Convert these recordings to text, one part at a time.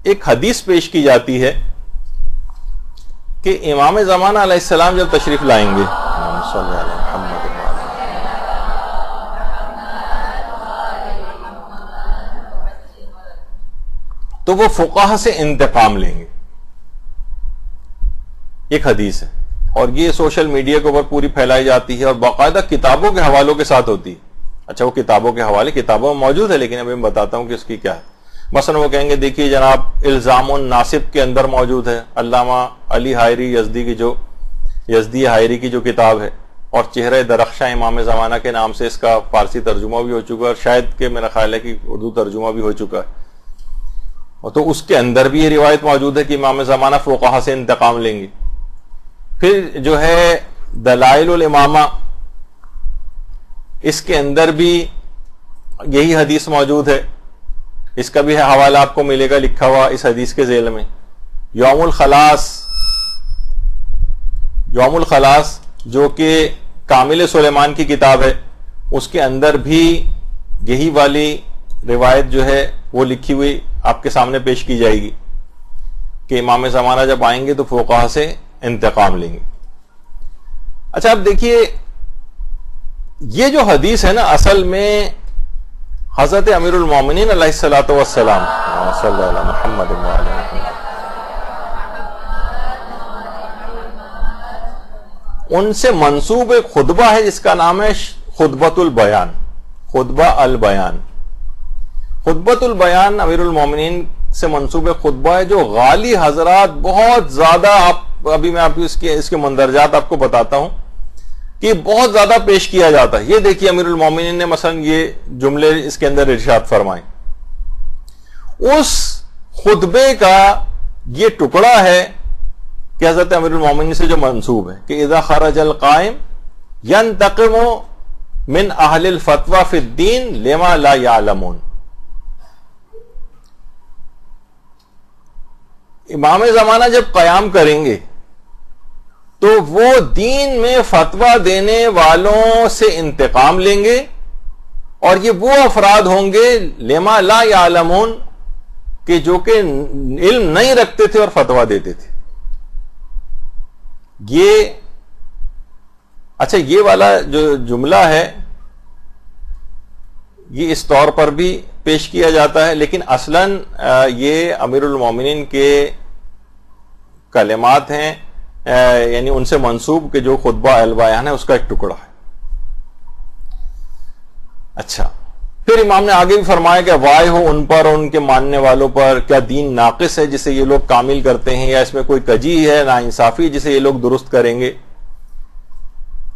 ایک حدیث پیش کی جاتی ہے کہ امام زمانہ علیہ السلام جب تشریف لائیں گے تو وہ فقہا سے انتقام لیں گے. ایک حدیث ہے اور یہ سوشل میڈیا کے اوپر پوری پھیلائی جاتی ہے اور باقاعدہ کتابوں کے حوالوں کے ساتھ ہوتی ہے. اچھا وہ کتابوں کے حوالے کتابوں میں موجود ہے لیکن ابھی میں بتاتا ہوں کہ اس کی کیا ہے. مثلا وہ کہیں گے دیکھیے جناب الزام الناصب کے اندر موجود ہے علامہ علی حائری یزدی حائری کی جو کتاب ہے اور چہرہ درخشاں امام زمانہ کے نام سے اس کا فارسی ترجمہ بھی ہو چکا ہے اور شاید کہ میرا خیال ہے کہ اردو ترجمہ بھی ہو چکا ہے. تو اس کے اندر بھی یہ روایت موجود ہے کہ امام زمانہ فقہا سے انتقام لیں گے. پھر جو ہے دلائل الامامہ اس کے اندر بھی یہی حدیث موجود ہے. اس کا بھی حوالہ آپ کو ملے گا لکھا ہوا اس حدیث کے ذیل میں. یوم الخلاص جو کہ کامل سلیمان کی کتاب ہے اس کے اندر بھی یہی والی روایت جو ہے وہ لکھی ہوئی آپ کے سامنے پیش کی جائے گی کہ امام زمانہ جب آئیں گے تو فقہا سے انتقام لیں گے. اچھا اب دیکھیے یہ جو حدیث ہے نا اصل میں حضرت امیر المومنین علیہ الصلوۃ والسلام صلی اللہ علیہ محمد ان سے منسوب ایک خطبہ ہے جس کا نام ہے خطبۃ البیان. خطبۃ البیان امیر المومنین سے منسوب خطبہ ہے جو غالی حضرات بہت زیادہ ابھی میں آپ اس کے مندرجات آپ کو بتاتا ہوں کہ بہت زیادہ پیش کیا جاتا ہے. یہ دیکھیے امیر المومنین نے مثلا یہ جملے اس کے اندر ارشاد فرمائے. اس خطبے کا یہ ٹکڑا ہے کہ حضرت امیر المومنین سے جو منسوب ہے کہ اذا خرج القائم ينتقم من اہل الفتوى فی الدین لما لا يعلمون. امام زمانہ جب قیام کریں گے تو وہ دین میں فتویٰ دینے والوں سے انتقام لیں گے اور یہ وہ افراد ہوں گے لما لا یعلمون کہ جو کہ علم نہیں رکھتے تھے اور فتویٰ دیتے تھے. اچھا یہ والا جو جملہ ہے یہ اس طور پر بھی پیش کیا جاتا ہے لیکن اصلاً یہ امیر المومنین کے کلمات ہیں یعنی ان سے منسوب کہ جو خطبہ البیان ہے اس کا ایک ٹکڑا ہے. اچھا پھر امام نے آگے بھی فرمایا کہ وائے ہو ان پر اور ان کے ماننے والوں پر کیا دین ناقص ہے جسے یہ لوگ کامل کرتے ہیں یا اس میں کوئی کجی ہے ناانصافی جسے یہ لوگ درست کریں گے.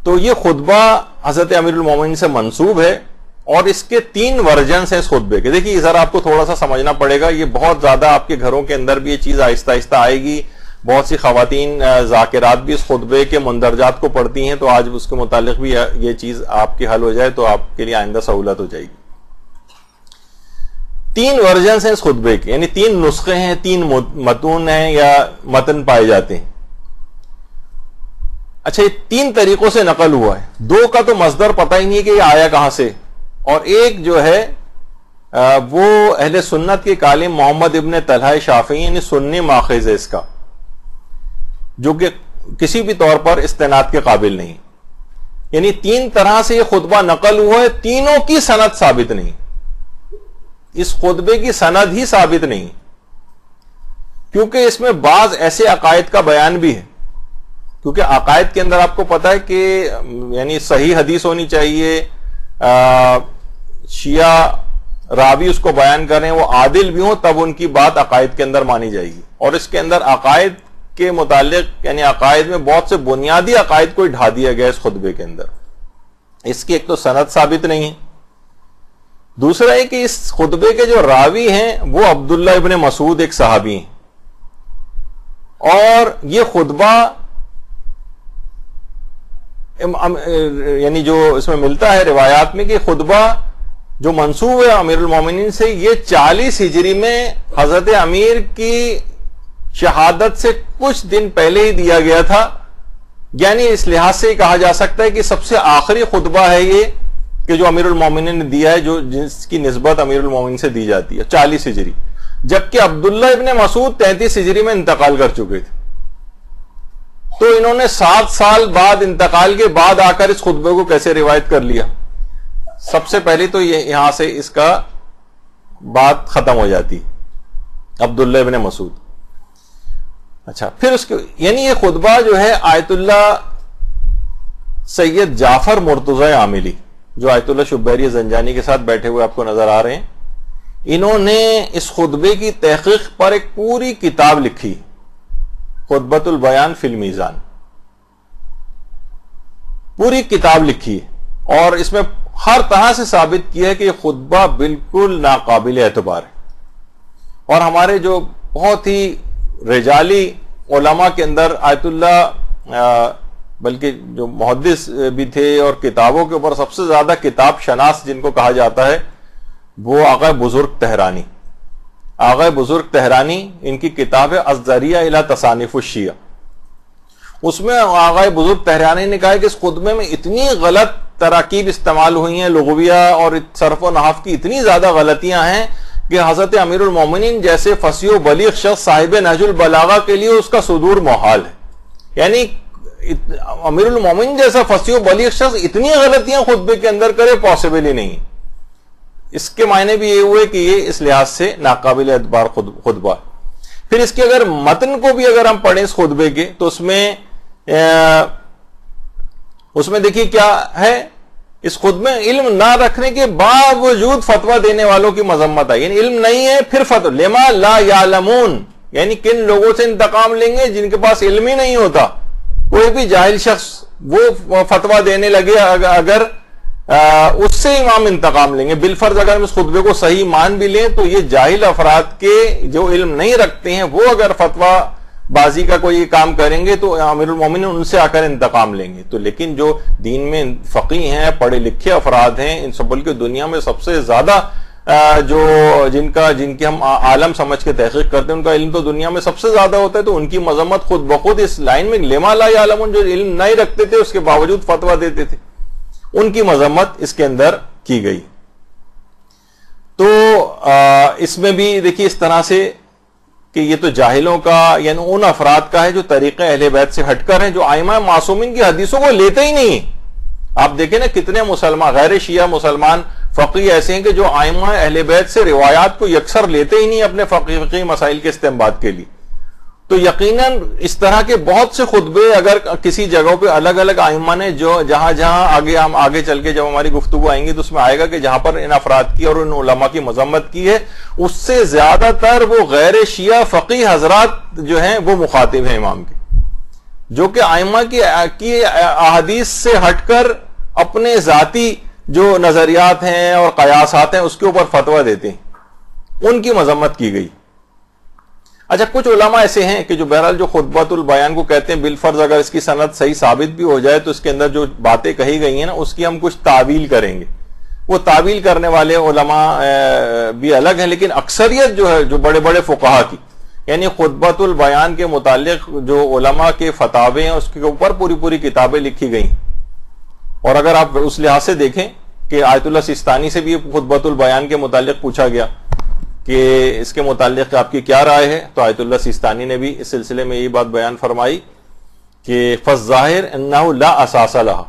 تو یہ خطبہ حضرت امیر المومنین سے منسوب ہے اور اس کے 3 ورژنس ہیں اس خطبے کے. دیکھیے ذرا آپ کو تھوڑا سا سمجھنا پڑے گا. یہ بہت زیادہ آپ کے گھروں کے اندر بھی یہ چیز آہستہ آہستہ آئے گی. بہت سی خواتین ذاکرات بھی اس خطبے کے مندرجات کو پڑھتی ہیں تو آج اس کے متعلق بھی یہ چیز آپ کی حل ہو جائے تو آپ کے لیے آئندہ سہولت ہو جائے گی. 3 ورژنس ہیں اس خطبے کے یعنی 3 نسخے ہیں 3 متون ہیں یا متن پائے جاتے ہیں. اچھا یہ 3 طریقوں سے نقل ہوا ہے. 2 کا تو مصدر پتہ ہی نہیں کہ یہ آیا کہاں سے اور ایک جو ہے وہ اہل سنت کے عالم محمد ابن طلحہ شافعی یعنی سنی ماخذ ہے اس کا جو کہ کسی بھی طور پر استناد کے قابل نہیں. یعنی 3 طرح سے یہ خطبہ نقل ہوا ہے. تینوں کی سند ثابت نہیں. اس خطبے کی سند ہی ثابت نہیں کیونکہ اس میں بعض ایسے عقائد کا بیان بھی ہے کیونکہ عقائد کے اندر آپ کو پتا ہے کہ یعنی صحیح حدیث ہونی چاہیے. شیعہ راوی اس کو بیان کریں وہ عادل بھی ہوں تب ان کی بات عقائد کے اندر مانی جائے گی اور اس کے اندر عقائد کے متعلق یعنی عقائد میں بہت سے بنیادی عقائد کو ڈھا دیا گیا اس خطبے کے اندر. اس کی ایک تو سند ثابت نہیں ہے. دوسرا ہے کہ اس خطبے کے جو راوی ہیں وہ عبداللہ ابن مسعود ایک صحابی ہیں اور یہ خطبہ یعنی جو اس میں ملتا ہے روایات میں کہ خطبہ جو منسوب ہے امیر المومنین سے یہ 40 ہجری میں حضرت امیر کی شہادت سے کچھ دن پہلے ہی دیا گیا تھا. یعنی اس لحاظ سے کہا جا سکتا ہے کہ سب سے آخری خطبہ ہے یہ کہ جو امیر المومنین نے دیا ہے جو جس کی نسبت امیر المومنین سے دی جاتی ہے 40 ہجری. جبکہ عبداللہ ابن مسعود 33 ہجری میں انتقال کر چکے تھے. تو انہوں نے 7 سال بعد انتقال کے بعد آ کر اس خطبے کو کیسے روایت کر لیا؟ سب سے پہلے تو یہاں سے اس کا بات ختم ہو جاتی عبداللہ ابن مسعود. اچھا پھر اس کے یعنی یہ خطبہ جو ہے آیت اللہ سید جعفر مرتضی عاملی جو آیت اللہ شبیری زنجانی کے ساتھ بیٹھے ہوئے آپ کو نظر آ رہے ہیں، انہوں نے اس خطبے کی تحقیق پر ایک پوری کتاب لکھی، خطبۃ البیان فی المیزان. پوری کتاب لکھی اور اس میں ہر طرح سے ثابت کیا ہے کہ یہ خطبہ بالکل ناقابل اعتبار ہے. اور ہمارے جو بہت ہی رجالی علماء کے اندر آیت اللہ بلکہ جو محدث بھی تھے اور کتابوں کے اوپر سب سے زیادہ کتاب شناس جن کو کہا جاتا ہے وہ آغا بزرگ تہرانی. آغا بزرگ تہرانی ان کی کتاب ہے الذریعہ الی تصانیف الشیعہ. اس میں آغا بزرگ تہرانی نے کہا ہے کہ اس خطبے میں اتنی غلط تراکیب استعمال ہوئی ہیں، لغویہ اور صرف و نحو کی اتنی زیادہ غلطیاں ہیں کہ حضرت امیر المومنین جیسے فصیح و بلیغ شخص صاحب نہج البلاغہ کے لیے اس کا صدور محال ہے. یعنی امیر المومنین جیسا فصیح و بلیغ شخص اتنی غلطیاں خطبے کے اندر کرے پاسبل ہی نہیں. اس کے معنی بھی یہ ہوئے کہ یہ اس لحاظ سے ناقابل اعتبار خطبہ. پھر اس کے اگر متن کو بھی اگر ہم پڑھیں اس خطبے کے تو اس میں دیکھیے کیا ہے، اس خطبے میں علم نہ رکھنے کے باوجود فتویٰ دینے والوں کی مذمت ہے. یعنی علم نہیں ہے پھر فتویٰ، لما لا یعلمون، یعنی کن لوگوں سے انتقام لیں گے جن کے پاس علم ہی نہیں ہوتا. کوئی بھی جاہل شخص وہ فتویٰ دینے لگے اگر اس سے امام انتقام لیں گے. بالفرض اگر ہم اس خطبے کو صحیح مان بھی لیں تو یہ جاہل افراد کے جو علم نہیں رکھتے ہیں وہ اگر فتویٰ بازی کا کوئی کام کریں گے تو امیر المومنین ان سے آ کر انتقام لیں گے. تو لیکن جو دین میں فقیہ ہیں، پڑھے لکھے افراد ہیں، ان سب بلکہ دنیا میں سب سے زیادہ جو جن کی ہم عالم سمجھ کے تحقیق کرتے ہیں ان کا علم تو دنیا میں سب سے زیادہ ہوتا ہے، تو ان کی مذمت خود بخود اس لائن میں لما لا یعلمون، جو علم نہیں رکھتے تھے اس کے باوجود فتویٰ دیتے تھے، ان کی مذمت اس کے اندر کی گئی. تو اس میں بھی دیکھیے اس طرح سے کہ یہ تو جاہلوں کا یعنی ان افراد کا ہے جو طریقہ اہل بیت سے ہٹ کر ہیں، جو ائمہ معصومین کی حدیثوں کو لیتے ہی نہیں. آپ دیکھیں نا کتنے مسلمان غیر شیعہ مسلمان فقیہ ایسے ہیں کہ جو ائمہ اہل بیت سے روایات کو یکسر لیتے ہی نہیں اپنے فقہی مسائل کے استنباط کے لیے. تو یقیناً اس طرح کے بہت سے خطبے اگر کسی جگہوں پہ الگ الگ ائمہ نے جو جہاں ہم آگے چل کے جب ہماری گفتگو آئیں گی تو اس میں آئے گا کہ جہاں پر ان افراد کی اور ان علماء کی مذمت کی ہے اس سے زیادہ تر وہ غیر شیعہ فقیہ حضرات جو ہیں وہ مخاطب ہیں امام کے، جو کہ ائمہ کی احادیث سے ہٹ کر اپنے ذاتی جو نظریات ہیں اور قیاسات ہیں اس کے اوپر فتویٰ دیتے ہیں. ان کی مذمت کی گئی. اچھا کچھ علماء ایسے ہیں کہ جو بہرحال جو خطبۃ البیان کو کہتے ہیں بالفرض اگر اس کی سند صحیح ثابت بھی ہو جائے تو اس کے اندر جو باتیں کہی گئی ہیں نا اس کی ہم کچھ تعویل کریں گے. وہ تعویل کرنے والے علماء بھی الگ ہیں، لیکن اکثریت جو ہے جو بڑے بڑے فقہا کی یعنی خطبۃ البیان کے متعلق جو علماء کے فتاوے ہیں اس کے اوپر پوری کتابیں لکھی گئی. اور اگر آپ اس لحاظ سے دیکھیں کہ آیت اللہ سیستانی سے بھی خطبۃ البیان کے متعلق پوچھا گیا کہ اس کے متعلق آپ کی کیا رائے ہے، تو آیت اللہ سیستانی نے بھی اس سلسلے میں یہ بات بیان فرمائی کہ فالظاہر انہ لا اساس لہا،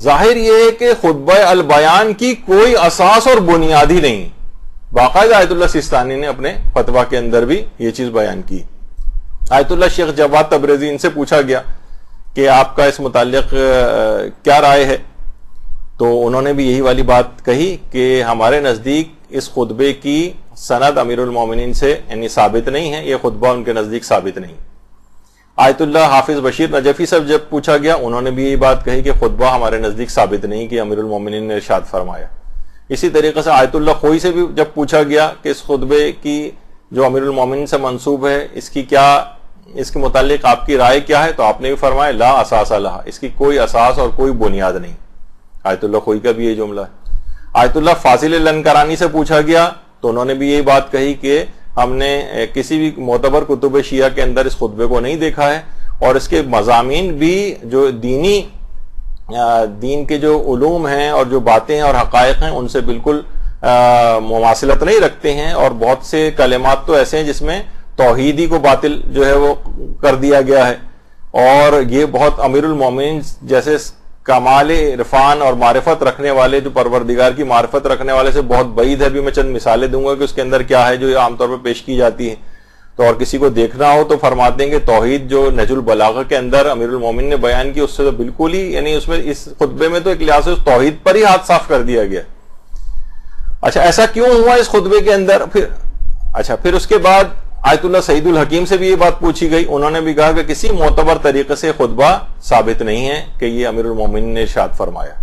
ظاہر یہ ہے کہ خطبہ البیان کی کوئی اساس اور بنیاد ہی نہیں. باقاعدہ آیت اللہ سیستانی نے اپنے فتویٰ کے اندر بھی یہ چیز بیان کی. آیت اللہ شیخ جواد تبریزی ان سے پوچھا گیا کہ آپ کا اس متعلق کیا رائے ہے، تو انہوں نے بھی یہی والی بات کہی کہ ہمارے نزدیک اس خطبے کی سند امیر المومنین سے یعنی ثابت نہیں ہے، یہ خطبہ ان کے نزدیک ثابت نہیں. آیت اللہ حافظ بشیر نجفی سے جب پوچھا گیا انہوں نے بھی یہی بات کہی کہ خطبہ ہمارے نزدیک ثابت نہیں کہ امیر المومنین نے ارشاد فرمایا. اسی طریقے سے آیت اللہ خوئی سے بھی جب پوچھا گیا کہ اس خطبے کی جو امیر المومنین سے منسوب ہے اس کے متعلق آپ کی رائے کیا ہے، تو آپ نے بھی فرمایا لا اساس لہا، اس کی کوئی اساس اور کوئی بنیاد نہیں. آیت اللہ خوئی کا بھی یہ جملہ ہے. آیت اللہ فاضل لنکرانی سے پوچھا گیا تو انہوں نے بھی یہی بات کہی کہ ہم نے کسی بھی معتبر کتب شیعہ کے اندر اس خطبے کو نہیں دیکھا ہے، اور اس کے مضامین بھی جو دین کے جو علوم ہیں اور جو باتیں اور حقائق ہیں ان سے بالکل مماثلت نہیں رکھتے ہیں، اور بہت سے کلمات تو ایسے ہیں جس میں توحیدی کو باطل جو ہے وہ کر دیا گیا ہے، اور یہ بہت امیر المومنین جیسے کمال عرفان اور معرفت رکھنے والے، جو پروردگار کی معرفت رکھنے والے سے بہت بعید ہے۔ بھی میں چند مثالیں دوں گا کہ اس کے اندر کیا ہے جو عام طور پر پیش کی جاتی ہے، تو اور کسی کو دیکھنا ہو تو فرماتے ہیں کہ توحید جو نہج البلاغہ کے اندر امیر المومنین نے بیان کی، اس سے تو بالکل ہی، یعنی اس میں اس خطبے میں تو ایک لحاظ سے توحید پر ہی ہاتھ صاف کر دیا گیا۔ اچھا ایسا کیوں ہوا اس خطبے کے اندر؟ پھر اس کے بعد آیت اللہ سعید الحکیم سے بھی یہ بات پوچھی گئی، انہوں نے بھی کہا کہ کسی معتبر طریقے سے خطبہ ثابت نہیں ہے کہ یہ امیر المومنین نے ارشاد فرمایا۔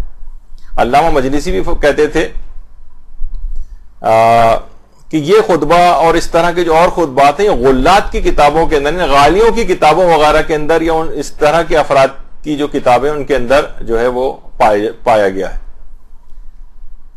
علامہ مجلسی بھی کہتے تھے کہ یہ خطبہ اور اس طرح کے جو اور خطبات ہیں یہ غلات کی کتابوں کے اندر، غالیوں کی کتابوں وغیرہ کے اندر، یا اس طرح کے افراد کی جو کتابیں ان کے اندر جو ہے وہ پایا گیا ہے۔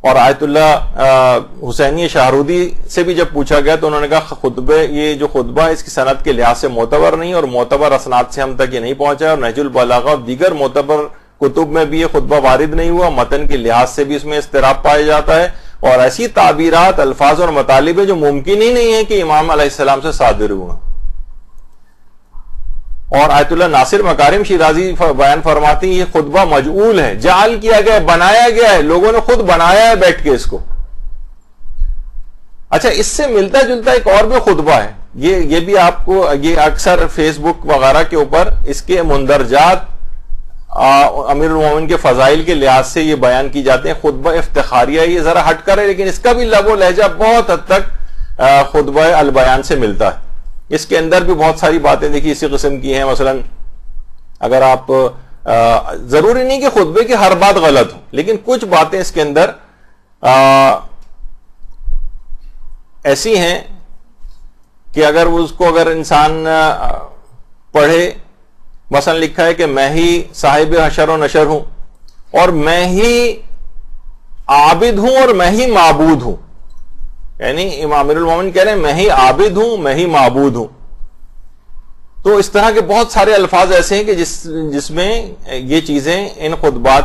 اور آیت اللہ حسینی شاہرودی سے بھی جب پوچھا گیا تو انہوں نے کہا یہ جو خطبہ ہے اس کی سند کے لحاظ سے معتبر نہیں، اور معتبر اسناد سے ہم تک یہ نہیں پہنچا، اور نہج البلاغہ اور دیگر معتبر کتب میں بھی یہ خطبہ وارد نہیں ہوا، متن کے لحاظ سے بھی اس میں اضطراب پایا جاتا ہے، اور ایسی تعبیرات، الفاظ اور مطالب ہے جو ممکن ہی نہیں ہے کہ امام علیہ السلام سے صادر ہوا۔ اور آیت اللہ ناصر مکارم شیرازی بیان فرماتی ہیں یہ خطبہ مجعول ہے، جعل کیا گیا ہے، بنایا گیا ہے، لوگوں نے خود بنایا ہے بیٹھ کے اس کو۔ اچھا اس سے ملتا جلتا ایک اور بھی خطبہ ہے، یہ بھی آپ کو، یہ اکثر فیس بک وغیرہ کے اوپر اس کے مندرجات امیر المومنین کے فضائل کے لحاظ سے یہ بیان کی جاتے ہیں۔ خطبہ افتخاریہ یہ ذرا ہٹ کر ہے، لیکن اس کا بھی لب و لہجہ بہت حد تک خطبہ البیان سے ملتا ہے۔ اس کے اندر بھی بہت ساری باتیں دیکھیے اسی قسم کی ہیں، مثلا اگر آپ ضروری نہیں کہ خطبے کی ہر بات غلط ہو، لیکن کچھ باتیں اس کے اندر ایسی ہیں کہ اگر اس کو اگر انسان پڑھے، مثلا لکھا ہے کہ میں ہی صاحب حشر و نشر ہوں، اور میں ہی عابد ہوں اور میں ہی معبود ہوں، یعنی امام امیر المومنین کہہ رہے ہیں میں ہی عابد ہوں، میں ہی معبود ہوں۔ تو اس طرح کے بہت سارے الفاظ ایسے ہیں کہ جس میں یہ چیزیں ان خطبات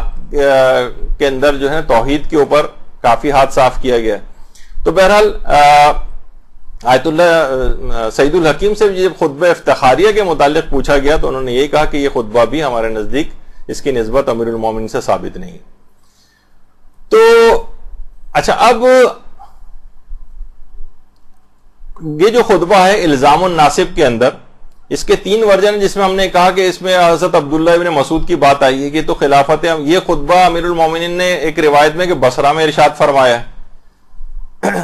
کے اندر جو ہے توحید کے اوپر کافی ہاتھ صاف کیا گیا۔ تو بہرحال آیت اللہ سعید الحکیم سے جب خطبہ افتخاریہ کے متعلق پوچھا گیا تو انہوں نے یہ کہا کہ یہ خطبہ بھی ہمارے نزدیک اس کی نسبت امیر المومنین سے ثابت نہیں۔ تو اچھا اب یہ جو خطبہ ہے الزام الناصب کے اندر، اس کے 3 ورژن ہیں، جس میں ہم نے کہا کہ اس میں حضرت عبداللہ ابن مسعود کی بات آئی ہے کہ تو خلافت ہے۔ یہ خطبہ امیر المومنین نے ایک روایت میں کہ بصرہ میں ارشاد فرمایا ہے،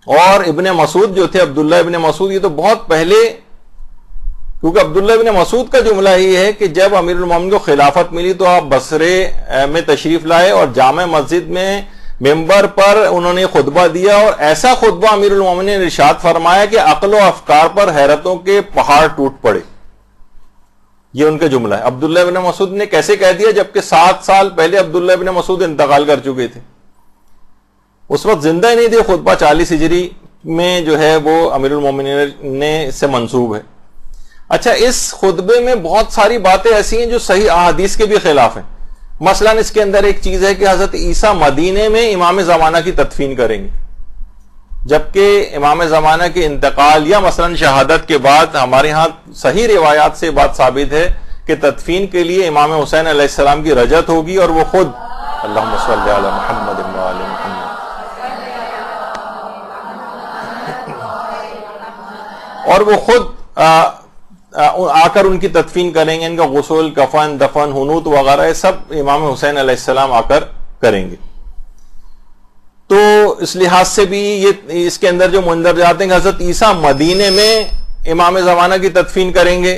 اور ابن مسعود جو تھے عبداللہ ابن مسعود، یہ تو بہت پہلے، کیونکہ عبداللہ ابن مسعود کا جملہ یہ ہے کہ جب امیر المومنین کو خلافت ملی تو آپ بصرے میں تشریف لائے اور جامع مسجد میں ممبر پر انہوں نے خطبہ دیا، اور ایسا خطبہ امیر المومنین نے ارشاد فرمایا کہ عقل و افکار پر حیرتوں کے پہاڑ ٹوٹ پڑے۔ یہ ان کا جملہ ہے۔ عبداللہ ابن مسعود نے کیسے کہہ دیا جبکہ 7 سال پہلے عبداللہ ابن مسعود انتقال کر چکے تھے، اس وقت زندہ ہی نہیں تھے۔ خطبہ 40 ہجری میں جو ہے وہ امیر المومنین نے سے منسوب ہے۔ اچھا اس خطبے میں بہت ساری باتیں ایسی ہیں جو صحیح احادیث کے بھی خلاف ہیں۔ مثلا اس کے اندر ایک چیز ہے کہ حضرت عیسیٰ مدینے میں امام زمانہ کی تدفین کریں گے، جبکہ امام زمانہ کے انتقال یا مثلا شہادت کے بعد ہمارے ہاں صحیح روایات سے بات ثابت ہے کہ تدفین کے لیے امام حسین علیہ السلام کی رجعت ہوگی، اور وہ خود اللہم صلی علی محمد و آل محمد، اور وہ خود آ کر ان کی تدفین کریں گے۔ ان کا غسل، کفن، دفن، حنوط وغیرہ سب امام حسین علیہ السلام آ کر کریں گے۔ تو اس لحاظ سے بھی یہ اس کے اندر جو مندرجات ہیں کہ حضرت عیسیٰ مدینے میں امام زمانہ کی تدفین کریں گے،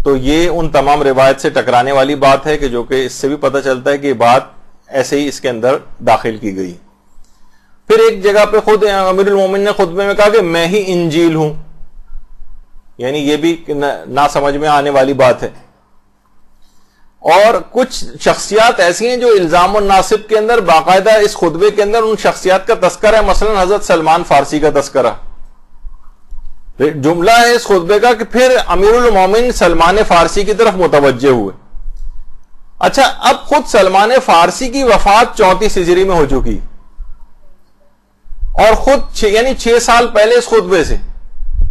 تو یہ ان تمام روایت سے ٹکرانے والی بات ہے کہ جو کہ اس سے بھی پتہ چلتا ہے کہ یہ بات ایسے ہی اس کے اندر داخل کی گئی۔ پھر ایک جگہ پہ خود امیر المومنین نے خطبے میں کہا کہ میں ہی انجیل ہوں، یعنی یہ بھی نہ سمجھ میں آنے والی بات ہے۔ اور کچھ شخصیات ایسی ہیں جو الزام الناصب کے اندر باقاعدہ اس خطبے کے اندر ان شخصیات کا تذکرہ ہے، مثلا حضرت سلمان فارسی کا تذکرہ، جملہ ہے اس خطبے کا کہ پھر امیر المومنین سلمان فارسی کی طرف متوجہ ہوئے۔ اچھا اب خود سلمان فارسی کی وفات 34 ہجری میں ہو چکی، اور خود یعنی 6 سال پہلے اس خطبے سے.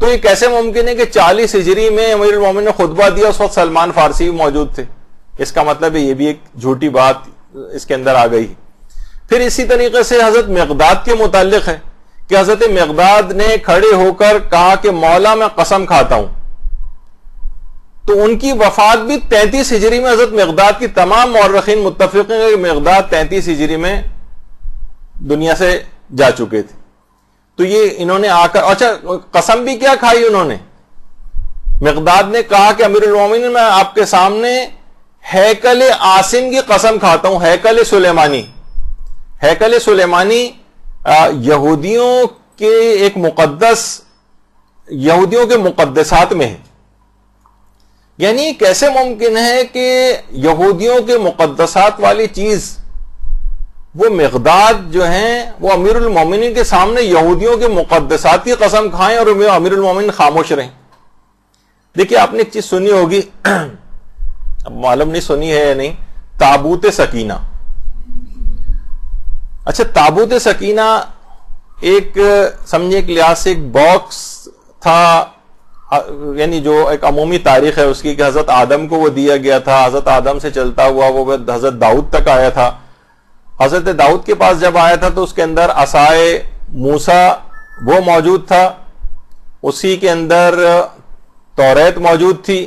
تو یہ کیسے ممکن ہے کہ 40 ہجری میں امیر المومنین نے خطبہ دیا, اس وقت سلمان فارسی بھی موجود تھے؟ اس کا مطلب ہے یہ بھی ایک جھوٹی بات اس کے اندر آ گئی. پھر اسی طریقے سے حضرت مقداد کے متعلق ہے کہ حضرت مقداد نے کھڑے ہو کر کہا کہ مولا میں قسم کھاتا ہوں. تو ان کی وفات بھی 33 ہجری میں حضرت مقداد کی تمام مورخین متفق ہیں کہ مقداد 33 ہجری میں دنیا سے جا چکے تھے. تو یہ انہوں نے آ کر, اچھا قسم بھی کیا کھائی انہوں نے؟ مقداد نے کہا کہ امیر المومنین میں آپ کے سامنے ہیکل آسم کی قسم کھاتا ہوں. ہیکل سلیمانی, ہیکل سلیمانی یہودیوں کے ایک مقدس, یہودیوں کے مقدسات میں ہے. یعنی کیسے ممکن ہے کہ یہودیوں کے مقدسات والی چیز وہ مقداد جو ہیں وہ امیر المومنین کے سامنے یہودیوں کے مقدسات کی قسم کھائیں اور امیر المومنین خاموش رہیں؟ دیکھیے آپ نے ایک چیز سنی ہوگی, اب معلوم نہیں سنی ہے یا نہیں, تابوت سکینہ. اچھا تابوت سکینہ ایک سمجھے ایک لحاظ سے ایک باکس تھا, یعنی جو ایک عمومی تاریخ ہے اس کی کہ حضرت آدم کو وہ دیا گیا تھا, حضرت آدم سے چلتا ہوا وہ حضرت داؤد تک آیا تھا. حضرت داؤد کے پاس جب آیا تھا تو اس کے اندر عصائے موسیٰ وہ موجود تھا, اسی کے اندر توریت موجود تھی,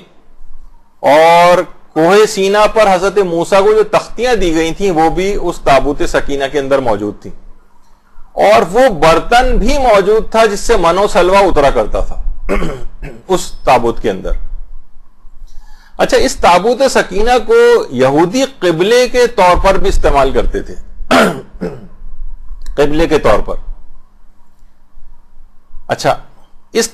اور کوہ سینا پر حضرت موسیٰ کو جو تختیاں دی گئی تھیں وہ بھی اس تابوت سکینہ کے اندر موجود تھیں, اور وہ برتن بھی موجود تھا جس سے من و سلوہ اترا کرتا تھا اس تابوت کے اندر. اچھا اس تابوت سکینہ کو یہودی قبلے کے طور پر بھی استعمال کرتے تھے, قبلے کے طور پر. اچھا اس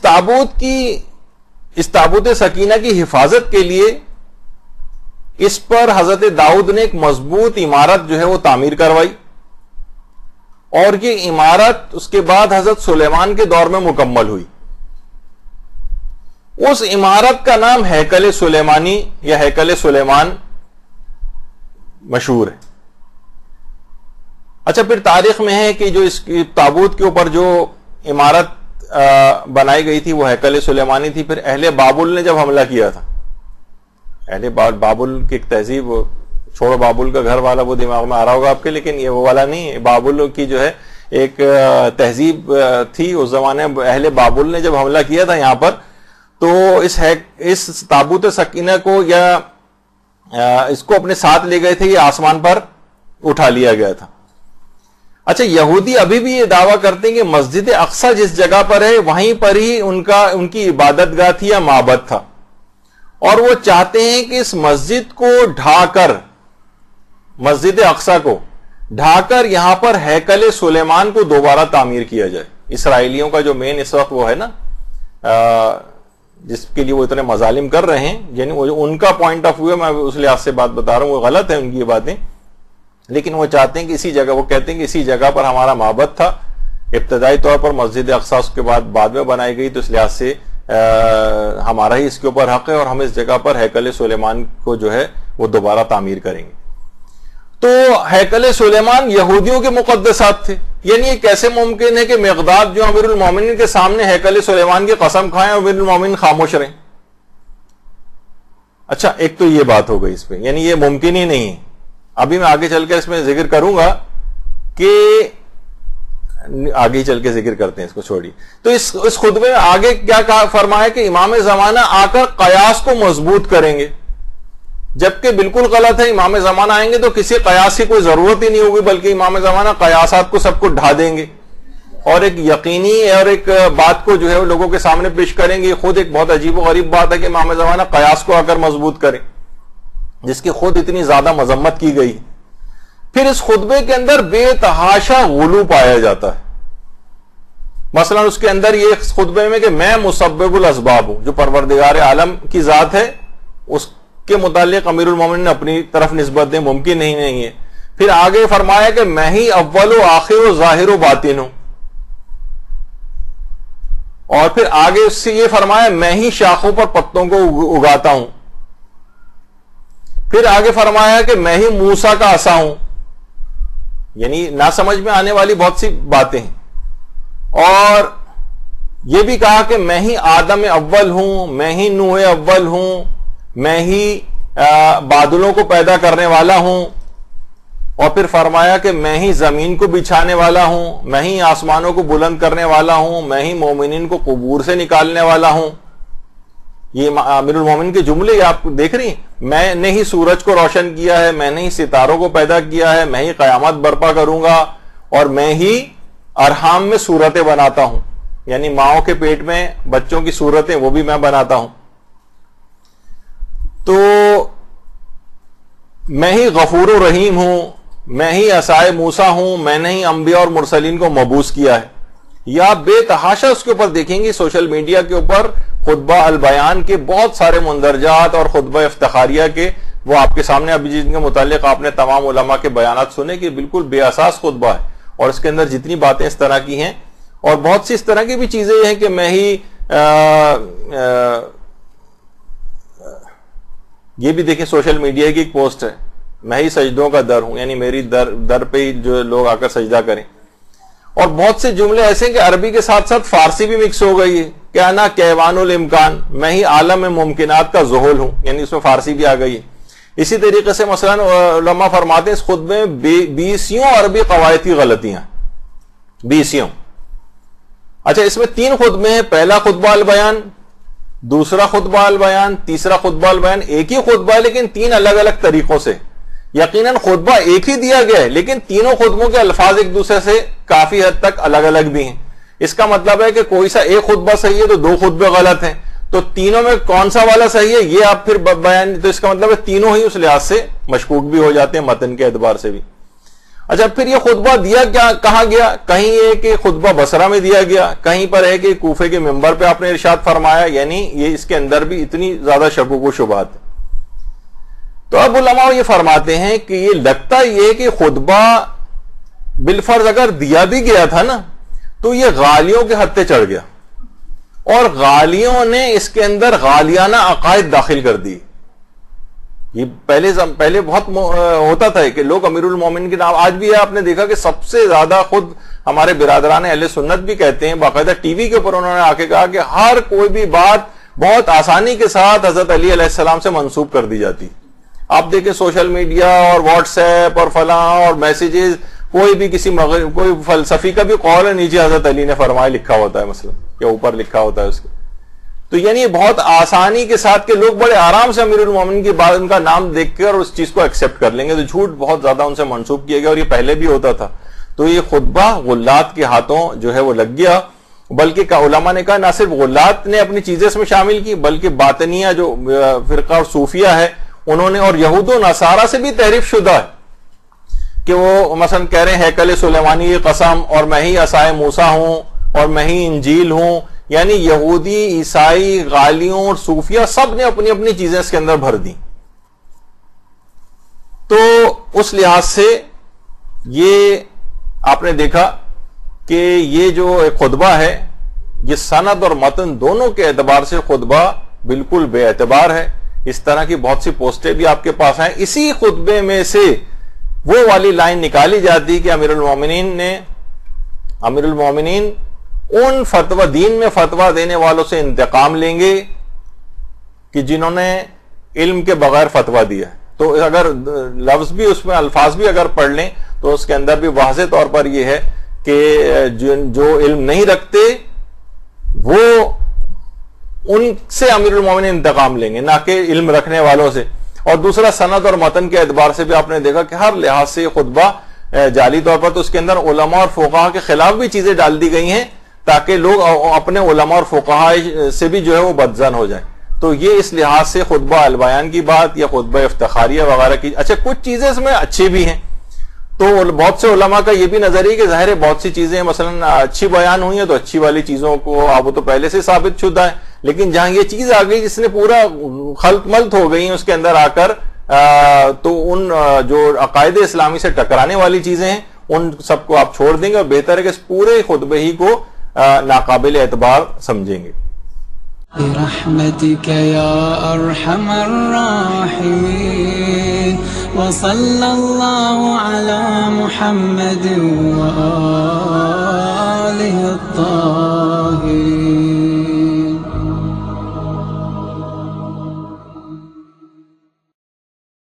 تابوت سکینہ کی حفاظت کے لیے اس پر حضرت داؤد نے ایک مضبوط عمارت جو ہے وہ تعمیر کروائی, اور یہ عمارت اس کے بعد حضرت سلیمان کے دور میں مکمل ہوئی. اس عمارت کا نام ہیکل سلیمانی یا ہیکل سلیمان مشہور ہے. اچھا پھر تاریخ میں ہے کہ جو اس تابوت کے اوپر جو عمارت بنائی گئی تھی وہ ہیکل سلیمانی تھی. پھر اہل بابل نے جب حملہ کیا تھا, اہل بابل کی ایک تہذیب, چھوڑو بابل کا گھر والا وہ دماغ میں آ رہا ہوگا آپ کے, لیکن یہ وہ والا نہیں ہے. بابل کی جو ہے ایک تہذیب تھی اس زمانے میں. اہل بابل نے جب حملہ کیا تھا یہاں پر تو اس تابوت سکینہ کو یا اس کو اپنے ساتھ لے گئے تھے, یہ آسمان پر اٹھا لیا گیا تھا. اچھا یہودی ابھی بھی یہ دعویٰ کرتے ہیں کہ مسجد اقصی جس جگہ پر ہے وہیں پر ہی ان کی عبادت گاہ تھی یا معبد تھا, اور وہ چاہتے ہیں کہ اس مسجد کو ڈھا کر, مسجد اقصی کو ڈھا کر یہاں پر ہیکل سلیمان کو دوبارہ تعمیر کیا جائے. اسرائیلیوں کا جو مین اس وقت وہ ہے نا, جس کے لیے وہ اتنے مظالم کر رہے ہیں, یعنی وہ ان کا پوائنٹ آف ویو ہے, میں اس لحاظ سے بات بتا رہا ہوں, وہ غلط ہے ان کی یہ باتیں, لیکن وہ چاہتے ہیں کہ اسی جگہ, وہ کہتے ہیں کہ اسی جگہ پر ہمارا معبد تھا, ابتدائی طور پر مسجد اقصی اس کے بعد میں بنائی گئی, تو اس لحاظ سے ہمارا ہی اس کے اوپر حق ہے, اور ہم اس جگہ پر ہیکل سلیمان کو جو ہے وہ دوبارہ تعمیر کریں گے. تو ہیکل سلیمان یہودیوں کے مقدسات تھے. یعنی یہ کیسے ممکن ہے کہ مقداد جو امیر المومنین کے سامنے ہیکل سلیمان کی قسم کھائیں اور امیر المومنین خاموش رہیں؟ اچھا ایک تو یہ بات ہو گئی اس پہ, یعنی یہ ممکن ہی نہیں ہے. ابھی میں آگے چل کے اس میں ذکر کروں گا کہ آگے چل کے ذکر کرتے ہیں, اس کو چھوڑی. تو اس خطبے میں آگے کیا فرمایا کہ امام زمانہ آ کر قیاس کو مضبوط کریں گے, جبکہ بالکل غلط ہے. امام زمانہ آئیں گے تو کسی قیاس کی کوئی ضرورت ہی نہیں ہوگی, بلکہ امام زمانہ قیاسات کو سب کو ڈھا دیں گے, اور ایک یقینی اور ایک بات کو جو ہے وہ لوگوں کے سامنے پیش کریں گے. خود ایک بہت عجیب و غریب بات ہے کہ امام زمانہ قیاس کو آ کر مضبوط کریں, جس کی خود اتنی زیادہ مذمت کی گئی. پھر اس خطبے کے اندر بے تحاشا غلو پایا جاتا ہے. مثلا اس کے اندر یہ خطبے میں کہ میں مسبب الاسباب ہوں, جو پروردگار عالم کی ذات ہے اس کے متعلق امیر المومنین نے اپنی طرف نسبت دیں, ممکن نہیں ہے. پھر آگے فرمایا کہ میں ہی اول و آخر و ظاہر و باطن ہوں, اور پھر آگے اس سے یہ فرمایا میں ہی شاخوں پر پتوں کو اگاتا ہوں. پھر آگے فرمایا کہ میں ہی موسیٰ کا عصا ہوں. یعنی نہ سمجھ میں آنے والی بہت سی باتیں ہیں. اور یہ بھی کہا کہ میں ہی آدم اول ہوں، میں ہی نوح اول ہوں، میں ہی بادلوں کو پیدا کرنے والا ہوں، اور پھر فرمایا کہ میں ہی زمین کو بچھانے والا ہوں، میں ہی آسمانوں کو بلند کرنے والا ہوں، میں ہی مومنین کو قبور سے نکالنے والا ہوں. یہ امیر المومنین کے جملے آپ دیکھ رہی ہیں، میں نے ہی سورج کو روشن کیا ہے، میں نے ہی ستاروں کو پیدا کیا ہے، میں ہی قیامت برپا کروں گا، اور میں ہی ارحام میں صورتیں بناتا ہوں، یعنی ماؤں کے پیٹ میں بچوں کی صورتیں وہ بھی میں بناتا ہوں. تو میں ہی غفور و رحیم ہوں، میں ہی عصائے موسیٰ ہوں، میں نے ہی انبیاء اور مرسلین کو مبعوث کیا ہے. یا بے تحاشا اس کے اوپر دیکھیں گے سوشل میڈیا کے اوپر خطبہ البیان کے بہت سارے مندرجات اور خطبہ افتخاریہ کے، وہ آپ کے سامنے ابھی جن کے متعلق آپ نے تمام علماء کے بیانات سنے کہ بالکل بے اساس خطبہ ہے، اور اس کے اندر جتنی باتیں اس طرح کی ہیں، اور بہت سی اس طرح کی بھی چیزیں ہیں کہ میں ہی یہ بھی دیکھیں سوشل میڈیا کی ایک پوسٹ ہے، میں ہی سجدوں کا در ہوں، یعنی میری در پہ ہی جو لوگ آ کر سجدہ کریں. اور بہت سے جملے ایسے ہیں کہ عربی کے ساتھ ساتھ فارسی بھی مکس ہو گئی ہے، کیا نا کیوان الامکان، میں ہی عالم ممکنات کا ذہول ہوں، یعنی اس میں فارسی بھی آ گئی ہے. اسی طریقے سے مثلا علماء فرماتے ہیں اس خطبے میں 20 عربی قواعد کی غلطیاں، 20. اچھا، اس میں 3 خطبے ہیں، پہلا خطبہ البیان، دوسرا خطبہ البیان، تیسرا خطبہ البیان. ایک ہی خطبہ ہے لیکن 3 الگ الگ طریقوں سے. یقیناً خطبہ ایک ہی دیا گیا ہے لیکن تینوں خطبوں کے الفاظ ایک دوسرے سے کافی حد تک الگ الگ بھی ہیں. اس کا مطلب ہے کہ کوئی سا ایک خطبہ صحیح ہے تو 2 خطبے غلط ہیں، تو تینوں میں کون سا والا صحیح ہے یہ آپ پھر بیان، تو اس کا مطلب ہے تینوں ہی اس لحاظ سے مشکوک بھی ہو جاتے ہیں متن کے اعتبار سے بھی. اچھا، پھر یہ خطبہ دیا کیا کہاں گیا؟ کہیں یہ کہ خطبہ بصرہ میں دیا گیا، کہیں پر ہے کہ کوفے کے منبر پہ آپ نے ارشاد فرمایا، یعنی یہ اس کے اندر بھی اتنی زیادہ شکوک و شبہات ہیں. تو اب علماء یہ فرماتے ہیں کہ یہ لگتا یہ کہ خطبہ بالفرض اگر دیا بھی گیا تھا نا تو یہ غالیوں کے حد پہ چڑھ گیا، اور غالیوں نے اس کے اندر غالیانہ عقائد داخل کر دی. یہ پہلے بہت ہوتا تھا کہ لوگ امیر المومنین کے نام، آج بھی آپ نے دیکھا کہ سب سے زیادہ خود ہمارے برادران اہل سنت بھی کہتے ہیں، باقاعدہ ٹی وی کے اوپر انہوں نے آ کے کہا کہ ہر کوئی بھی بات بہت آسانی کے ساتھ حضرت علی علیہ السلام سے منسوب کر دی جاتی. آپ دیکھیں سوشل میڈیا اور واٹس ایپ اور فلاں اور میسیجز، کوئی بھی کسی کوئی فلسفی کا بھی قول ہے، نیچے حضرت علی نے فرمایا لکھا ہوتا ہے مثلا، یا اوپر لکھا ہوتا ہے اس کے. تو یعنی بہت آسانی کے ساتھ کہ لوگ بڑے آرام سے امیر المومنین کی بات، ان کا نام دیکھ کر اور اس چیز کو ایکسپٹ کر لیں گے. تو جھوٹ بہت زیادہ ان سے منسوب کیا گیا، اور یہ پہلے بھی ہوتا تھا. تو یہ خطبہ غلات کے ہاتھوں جو ہے وہ لگ گیا، بلکہ علماء نے کہا نہ صرف غلات نے اپنی چیزیں اس میں شامل کی، بلکہ باطنیہ جو فرقہ اور صوفیہ ہے انہوں نے، اور یہود و نصارہ سے بھی تحریف شدہ ہے کہ وہ مثلا کہہ رہے ہیں ہیکل سلیمانی کی قسم، اور میں ہی عصائے موسیٰ ہوں، اور میں ہی انجیل ہوں. یعنی یہودی، عیسائی، غالیوں اور صوفیہ سب نے اپنی اپنی چیزیں اس کے اندر بھر دی. تو اس لحاظ سے یہ آپ نے دیکھا کہ یہ جو ایک خطبہ ہے یہ سند اور متن دونوں کے اعتبار سے خطبہ بالکل بے اعتبار ہے. اس طرح کی بہت سی پوسٹیں بھی آپ کے پاس ہیں. اسی خطبے میں سے وہ والی لائن نکالی جاتی کہ امیر المومنین ان فتوی دین میں فتویٰ دینے والوں سے انتقام لیں گے کہ جنہوں نے علم کے بغیر فتویٰ دیا. تو اگر لفظ بھی اس میں الفاظ بھی اگر پڑھ لیں تو اس کے اندر بھی واضح طور پر یہ ہے کہ جو علم نہیں رکھتے وہ ان سے امیر المومنین انتقام لیں گے، نہ کہ علم رکھنے والوں سے. اور دوسرا سند اور متن کے اعتبار سے بھی آپ نے دیکھا کہ ہر لحاظ سے یہ خطبہ جعلی طور پر، تو اس کے اندر علماء اور فقہا کے خلاف بھی چیزیں ڈال دی گئی ہیں تاکہ لوگ اپنے علماء اور فقہا سے بھی جو ہے وہ بدظن ہو جائیں. تو یہ اس لحاظ سے خطبہ البیان کی بات یا خطبہ افتخاریہ وغیرہ کی. اچھا، کچھ چیزیں اس میں اچھی بھی ہیں، تو بہت سے علماء کا یہ بھی نظریہ کہ ظاہر ہے بہت سی چیزیں مثلا اچھی بیان ہوئی ہیں تو اچھی والی چیزوں کو وہ تو پہلے سے ثابت شدہ ہے، لیکن جہاں یہ چیز آ گئی جس نے پورا خلط ملط ہو گئی اس کے اندر آ کر، تو ان جو عقائد اسلامی سے ٹکرانے والی چیزیں ہیں ان سب کو آپ چھوڑ دیں گے، اور بہتر ہے کہ اس پورے خطبے ہی کو ناقابل اعتبار سمجھیں گے. برحمتك يا أرحم الراحمين وصلى الله على محمد وآله صالح الطاعات